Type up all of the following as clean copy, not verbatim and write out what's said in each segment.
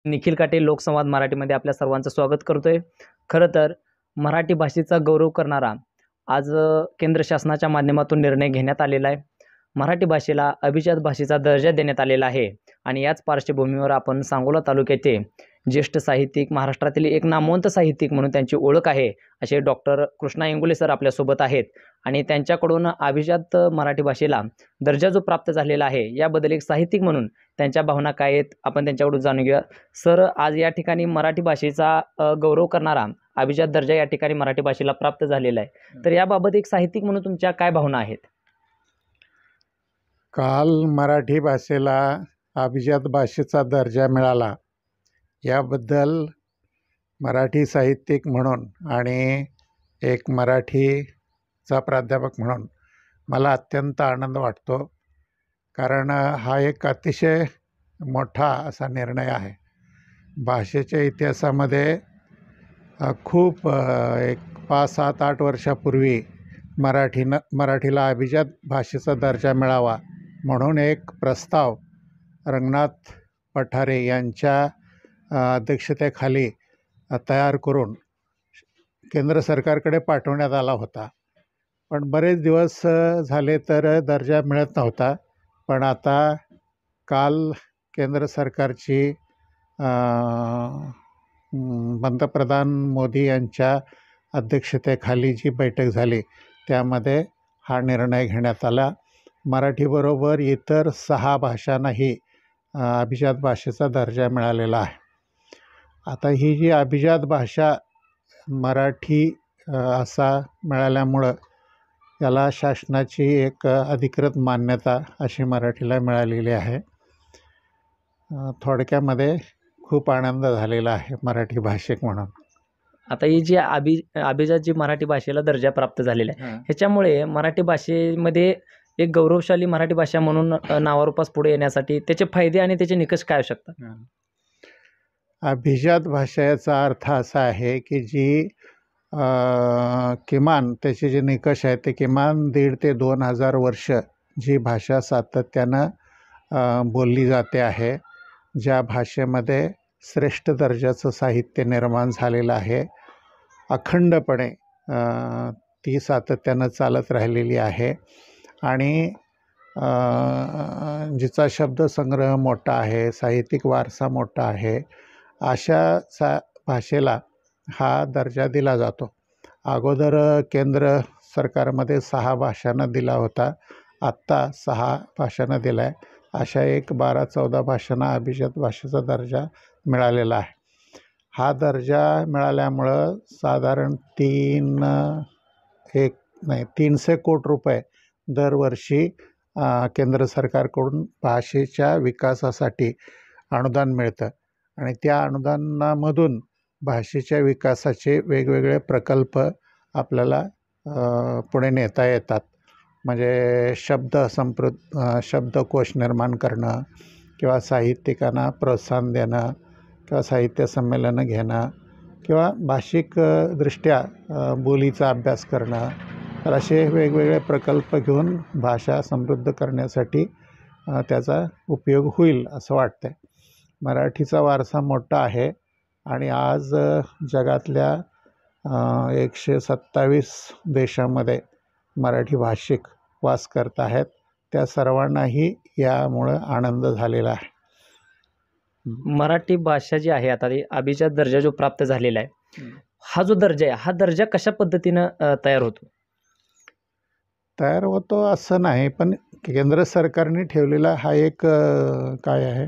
निखिल काटे लोकसंवाद मराठीमध्ये आपल्या सर्वांचं स्वागत करतोय. खरं तर मराठी भाषेचा गौरव करणारा आज केंद्र शासनाच्या माध्यमातून निर्णय घेण्यात आलेला आहे. मराठी भाषेला अभिजात भाषेचा दर्जा देण्यात आलेला आहे आणि याच पार्श्वभूमीवर आपण सांगोला तालुक्याचे ज्येष्ठ साहित्यिक, महाराष्ट्रातील एक नामवंत साहित्यिक म्हणून त्यांची ओळख आहे असे डॉक्टर कृष्णा इंगोले सर आपल्यासोबत आहेत आणि त्यांच्याकडून अभिजात मराठी भाषेला दर्जा जो प्राप्त झालेला आहे याबद्दल एक साहित्यिक म्हणून त्यांच्या भावना काय आहेत आपण त्यांच्याकडून जाणून घेऊया. सर, आज या ठिकाणी मराठी भाषेचा गौरव करणारा अभिजात दर्जा या ठिकाणी मराठी भाषेला प्राप्त झालेला आहे, तर याबाबत एक साहित्यिक म्हणून तुमच्या काय भावना आहेत? काल मराठी भाषेला अभिजात भाषेचा दर्जा मिळाला याबद्दल मराठी साहित्यिक म्हणून आणि एक मराठीचा प्राध्यापक म्हणून मला अत्यंत आनंद वाटतो. कारण हा एक अतिशय मोठा असा निर्णय आहे. भाषेच्या इतिहासामध्ये खूप एक 5, 7, 8 वर्षापूर्वी मराठीला अभिजात भाषेचा दर्जा मिळावा म्हणून एक प्रस्ताव रंगनाथ पठारे यांच्या अध्यक्षतेखाली तयार करून केंद्र सरकारकडे पाठवण्यात आला होता. पण बरेच दिवस झाले तर दर्जा मिळत नव्हता. पण आता काल केंद्र सरकारची पंतप्रधान मोदी यांच्या अध्यक्षतेखाली जी बैठक झाली त्यामध्ये हा निर्णय घेण्यात आला. मराठीबरोबर इतर 6 भाषांनाही अभिजात भाषेचा दर्जा मिळालेला आहे. आता ही जी अभिजात भाषा मराठी असा मिळाल्यामुळं याला शासनाची एक अधिकृत मान्यता अशी मराठीला मिळालेली आहे. थोडक्यामध्ये खूप आनंद झालेला आहे मराठी भाषिक म्हणून. आता ही जी अभिजात जी मराठी भाषेला दर्जा प्राप्त झालेला आहे ह्याच्यामुळे मराठी भाषेमध्ये एक गौरवशाली मराठी भाषा म्हणून नावारूपास पुढे येण्यासाठी त्याचे फायदे आणि त्याचे निकष काय असू शकतात? अभिजात भाषा याचा अर्थ असा आहे की जी किमान त्याचे जे निकष आहेत ते किमान 1,500 ते 2,000 वर्ष जी भाषा सातत्यानं बोलली जाते आहे, ज्या भाषेमध्ये श्रेष्ठ दर्जाचं साहित्य निर्माण झालेलं आहे, अखंडपणे ती सातत्यानं चालत राहिलेली आहे आणि जिचा शब्दसंग्रह मोठा आहे, साहित्यिक वारसा मोठा आहे, अशा भाषेला हा दर्जा दिला जातो. अगोदर केंद्र सरकारमध्ये 6 भाषांना दिला होता, आत्ता 6 भाषांना दिला आहे. अशा एक 12-14 भाषांना अभिजात भाषेचा दर्जा मिळालेला आहे. हा दर्जा मिळाल्यामुळं साधारण 300 कोटी रुपये दरवर्षी केंद्र सरकारकडून भाषेच्या विकासासाठी अनुदान मिळतं आणि त्या अनुदानामधून भाषेच्या विकासाचे वेगवेगळे प्रकल्प आपल्याला पुढे नेता येतात. म्हणजे शब्दकोश निर्माण करणं किंवा साहित्यिकांना प्रोत्साहन देणं किंवा साहित्य संमेलनं घेणं किंवा भाषिक दृष्ट्या बोलीचा अभ्यास करणं, तर असे वेगवेगळे प्रकल्प घेऊन भाषा समृद्ध करण्यासाठी त्याचा उपयोग होईल असं वाटतं. मराठीचा वारसा मोठा आहे आणि आज जगातल्या 127 देशामध्ये मराठी भाषिक वास करत आहेत. त्या सर्वांनाही यामुळं आनंद झालेला आहे. मराठी भाषा जी आहे आता अभिजात दर्जा जो प्राप्त झालेला आहे, हा जो दर्जा आहे हा दर्जा कशा पद्धतीनं तयार होतो असं नाही, पण केंद्र सरकारने ठेवलेला हा एक काय आहे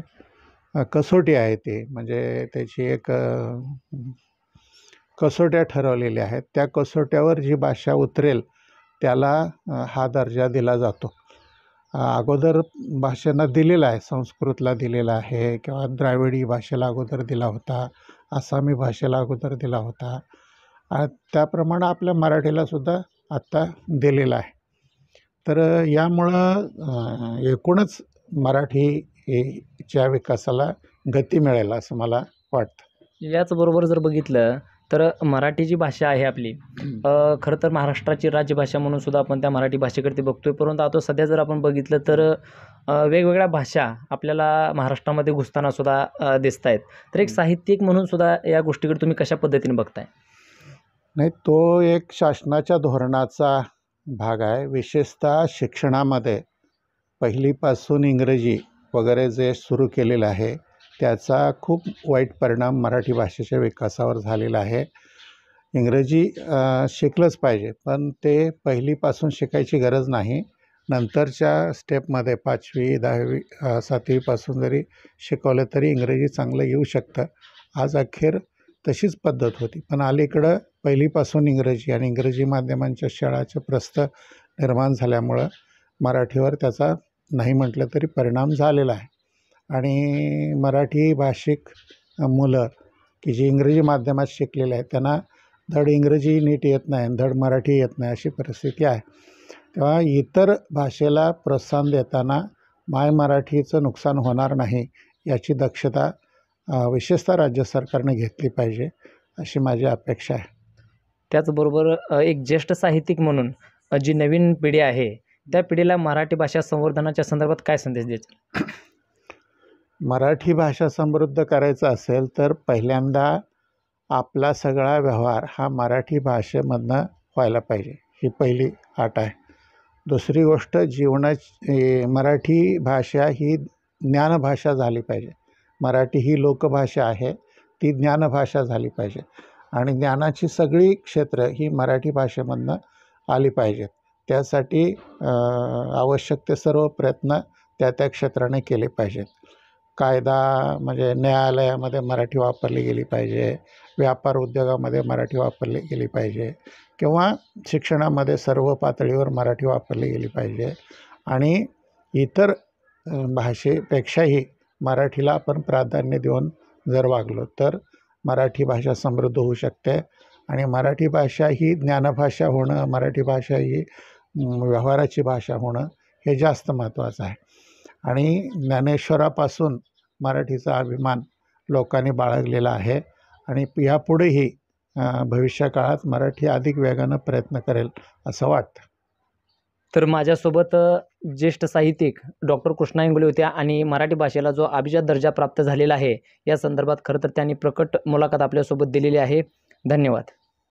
कसोटी आहे. ते म्हणजे त्याची एक कसोट्या ठरवलेल्या आहेत. त्या कसोट्यावर जी भाषा उतरेल त्याला हा दर्जा दिला जातो. अगोदर भाषांना दिलेला आहे, संस्कृतला दिलेला आहे किंवा द्राविडी भाषेला अगोदर दिला होता, आसामी भाषेला अगोदर दिला होता, त्याप्रमाणे आपल्या मराठीलासुद्धा आत्ता दिलेला आहे. तर यामुळं एकूणच मराठीच्या विकासाला गती मिळेल असं मला वाटतं. याचबरोबर जर बघितलं तर मराठी जी भाषा आहे आपली खरं तर महाराष्ट्राची राजभाषा म्हणून सुद्धा आपण त्या मराठी भाषेकडे बघतोय, परंतु आता सध्या जर आपण बघितलं तर वेगवेगळ्या भाषा आपल्याला महाराष्ट्रामध्ये घुसताना सुद्धा दिसत आहेत. तर एक साहित्यिक म्हणून सुद्धा या गोष्टीकडे तुम्ही कशा पद्धतीने बघताय? नाही, तो एक शासनाच्या धोरणाचा भाग आहे. विशेषतः शिक्षणामध्ये पहिलीपासून इंग्रजी वगैरे जे सुरू केलेलं आहे त्याचा खूप वाईट परिणाम मराठी भाषेच्या विकासावर झालेला आहे. इंग्रजी शिकलंच पाहिजे, पण ते पहिलीपासून शिकायची गरज नाही. नंतरच्या स्टेपमध्ये 5वी 10वी 7वीपासून जरी शिकवलं तरी इंग्रजी चांगलं येऊ शकतं. आज अखेर तशीच पद्धत होती, पण अलीकडं पहिलीपासून इंग्रजी आणि इंग्रजी माध्यमांच्या शाळाचे प्रस्थ निर्माण झाल्यामुळं मराठीवर त्याचा नाही म्हटलं तरी परिणाम झालेला आहे. आणि मराठी भाषिक मुलं की जी इंग्रजी माध्यमात शिकलेले आहेत त्यांना धड इंग्रजी नीट येत नाही, धड मराठी येत नाही, अशी परिस्थिती आहे. तेव्हा इतर भाषेला प्रोत्साहन देताना माय मराठीचं नुकसान होणार नाही याची दक्षता विशेषतः राज्य सरकारने घेतली पाहिजे, अशी माझी अपेक्षा आहे. त्याचबरोबर एक ज्येष्ठ साहित्यिक म्हणून जी नवीन पिढी आहे त्या पिढीला मराठी भाषा संवर्धनाच्या संदर्भात काय संदेश द्यायचा? मराठी भाषा समृद्ध करायचा असेल तर पहिल्यांदा आपला सगळा व्यवहार हा मराठी भाषेमधनं व्हायला पाहिजे, ही पहिली अट आहे. दुसरी गोष्ट, मराठी भाषा ही ज्ञानभाषा झाली पाहिजे. मराठी ही लोकभाषा आहे, ती ज्ञानभाषा झाली पाहिजे आणि ज्ञानाची सगळी क्षेत्र ही मराठी भाषेमधनं आली पाहिजेत. त्यासाठी आवश्यक ते सर्व प्रयत्न त्या क्षेत्राने केले पाहिजेत. कायदा म्हणजे न्यायालयामध्ये मराठी वापरली गेली पाहिजे, व्यापार उद्योगामध्ये मराठी वापरली गेली पाहिजे किंवा शिक्षणामध्ये सर्व पातळीवर मराठी वापरली गेली पाहिजे. आणि इतर भाषेपेक्षाही मराठीला आपण प्राधान्य देऊन जर वागलो तर मराठी भाषा समृद्ध होऊ शकते. आणि मराठी भाषा ही ज्ञानभाषा होणं, मराठी भाषा ही व्यवहाराची भाषा होणं हे जास्त महत्त्वाचं आहे. आणि ज्ञानेश्वरापासून मराठीचा अभिमान लोकांनी बाळगलेला आहे आणि यापुढेही भविष्यकाळात मराठी अधिक वेगानं प्रयत्न करेल असं वाटतं. तर माझ्यासोबत ज्येष्ठ साहित्यिक डॉक्टर कृष्णा इंगोले होत्या आणि मराठी भाषेला जो अभिजात दर्जा प्राप्त झालेला आहे या संदर्भात खरं तर त्यांनी प्रकट मुलाखत आपल्यासोबत दिलेली आहे. धन्यवाद.